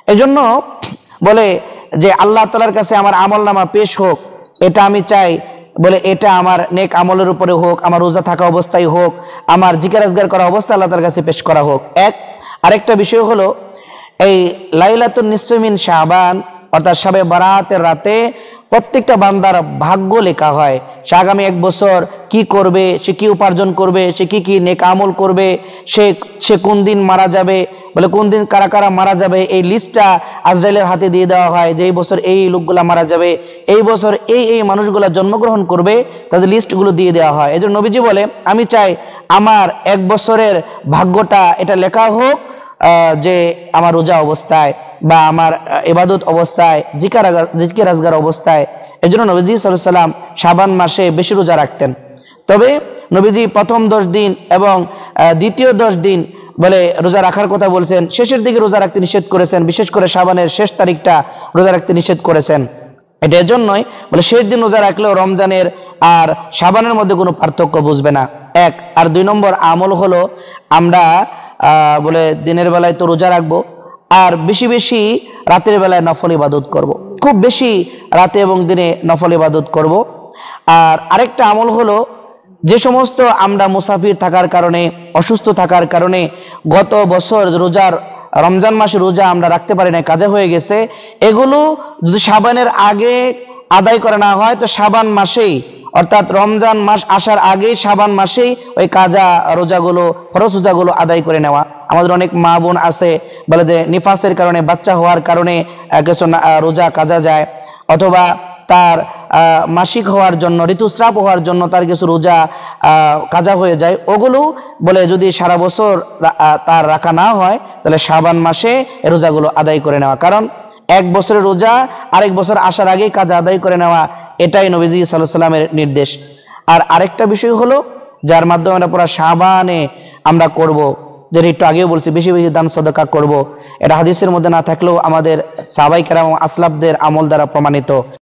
এজন্য বলে যে আল্লাহ তাআলার কাছে আমার আমলনামা পেশ হোক, এটা আমি চাই। বলে এটা আমার নেক আমলের উপরে হোক, আমার রোজা থাকা অবস্থায় হোক, আমার জিকির আজগার করা অবস্থায় আল্লাহ তাআলার কাছে পেশ করা হোক। আরেকটা বিষয় হলো এই লাইলাতুন নিসফি মিন শাবান অর্থাৎ শবে বারাতের রাতে প্রত্যেকটা বান্দার ভাগ্য লেখা হয়। সে আগামী 1 বছর কি করবে, সে কি উপার্জন করবে, সে কি কি নেক আমল করবে, সে কোন দিন মারা যাবে, বলে কোন দিন কারা কারা মারা যাবে, এই লিস্টটা আজরাইলের হাতে দিয়ে দেওয়া হয় যে এই বছর এই লোকগুলা মারা যাবে, এই বছর এই মানুষগুলা জন্মগ্রহণ করবে, তাদের লিস্টগুলো দিয়ে দেওয়া হয়। এজন্য নবীজি বলে আমি চাই আমার 1 বছরের ভাগ্যটা এটা লেখা হোক যে আমার রোজা অবস্থায় বা আমার ইবাদত অবস্থায়, জিকির আজগার অবস্থায়। এজন্য নবীজি সাল্লাল্লাহু আলাইহি ওয়াসাল্লাম শাবান মাসে বেশি রোজা রাখতেন। তবে নবীজি প্রথম 10 দিন এবং দ্বিতীয় 10 দিন বলে রোজা রাখার কথা বলছেন, শেষের দিকে রোজা রাখতে নিষেধ করেছেন, বিশেষ করে শাবানের শেষ তারিখটা রোজা রাখতে নিষেধ করেছেন। এটা এজন্যই বলে শেষ দিন রোজা রাখলেও রমজানের আর শাবানের মধ্যে কোনো পার্থক্য বুঝবে না। আর 2 নম্বর আমল হলো আমরা বলে দিনের বেলায় তো রোজা রাখবো, আর বেশি বেশি রাতের বেলায় নফল ইবাদত করব। খুব বেশি রাতে এবং দিনে নফল ইবাদত করব। আর আরেকটা আমল হলো যে সমস্ত আমরা মুসাফির থাকার কারণে, অসুস্থ থাকার কারণে গত বছর রমজান মাসে রোজা আমরা রাখতে পারি না, কাজা হয়ে গেছে, এগুলো যদি শাবানের আগে আদায় করা না হয় তো শাবান মাসেই অর্থাৎ রমজান মাস আসার আগেই শাবান মাসেই ওই কাজা রোজাগুলো, ফরজ রোজাগুলো আদায় করে নেওয়া। আমাদের অনেক মা বোন আছে বলে যে নিফাসের কারণে, বাচ্চা হওয়ার কারণে কিছু রোজা কাজা যায়, অথবা তার মাসিক হওয়ার জন্য, ঋতুস্রাব হওয়ার জন্য তার কিছু রোজা কাজা হয়ে যায়। ওগুলো বলে যদি সারা বছর তার রাখা না হয় তাহলে শাবান মাসে এই রোজাগুলো আদায় করে নেওয়া। কারণ 1 বছরের রোজা আরেক বছর আসার আগেই কাজা আদায় করে নেওয়া, এটাই নবীজি সাল্লাল্লাহু আলাইহি ওয়াসাল্লামের নির্দেশ। আর আরেকটা বিষয় হলো যার মাধ্যমে আমরা পুরো শাবানে আমরা করব, যেটা একটু আগেও বলছি, বেশি বেশি দান সদকা করব। এটা হাদিসের মধ্যে না থাকলেও আমাদের সাহাবায়ে কেরাম আসলাফদের আমল দ্বারা প্রমাণিত।